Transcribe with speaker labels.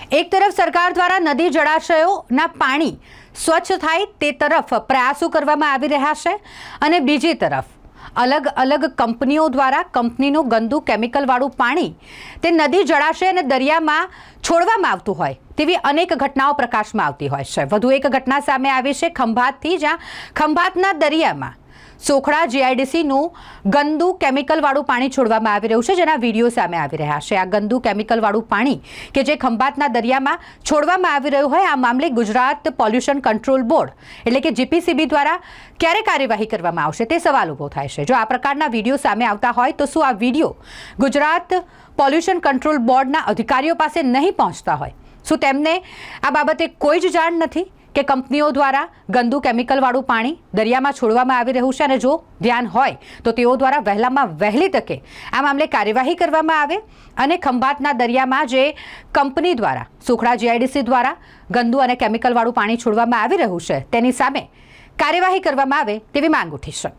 Speaker 1: એક તરફ સરકાર દ્વારા નદી જળાશયોના પાણી સ્વચ્છ થાય તે તરફ પ્રયાસો કરવામાં આવી રહ્યા છે અને બીજી તરફ અલગ અલગ કંપનીઓ દ્વારા કંપનીનું ગંદુ કેમિકલવાળું પાણી તે નદી જળાશય અને દરિયામાં છોડવામાં આવતું હોય તેવી અનેક ઘટનાઓ પ્રકાશમાં આવતી હોય છે। વધુ એક ઘટના સામે આવી છે ખંભાતથી, જ્યાં ખંભાતના દરિયામાં સોખડા જીઆઈડીસીનું ગંદુ કેમિકલવાળું પાણી છોડવામાં આવી રહ્યું છે, જેના વિડીયો સામે આવી રહ્યા છે। આ ગંદુ કેમિકલવાળું પાણી કે જે ખંભાતના દરિયામાં છોડવામાં આવી રહ્યું હોય, આ મામલે ગુજરાત પોલ્યુશન કંટ્રોલ બોર્ડ એટલે કે જીપીસીબી દ્વારા ક્યારે કાર્યવાહી કરવામાં આવશે તે સવાલ ઊભો થાય છે। જો આ પ્રકારના વિડીયો સામે આવતા હોય તો શું આ વિડીયો ગુજરાત પોલ્યુશન કંટ્રોલ બોર્ડના અધિકારીઓ પાસે નહીં પહોંચતા હોય? શું તેમને આ બાબતે કોઈ જ જાણ નથી કે કંપનીઓ દ્વારા ગંદુ કેમિકલવાળું પાણી દરિયામાં છોડવામાં આવી રહ્યું છે? અને જો ધ્યાન હોય તો તેઓ દ્વારા વહેલામાં વહેલી તકે આ મામલે કાર્યવાહી કરવામાં આવે અને ખંભાતના દરિયામાં જે કંપની દ્વારા સોખડા જીઆઈડીસી દ્વારા ગંદુ અને કેમિકલવાળું પાણી છોડવામાં આવી રહ્યું છે તેની સામે કાર્યવાહી કરવામાં આવે તેવી માંગ ઉઠી છે।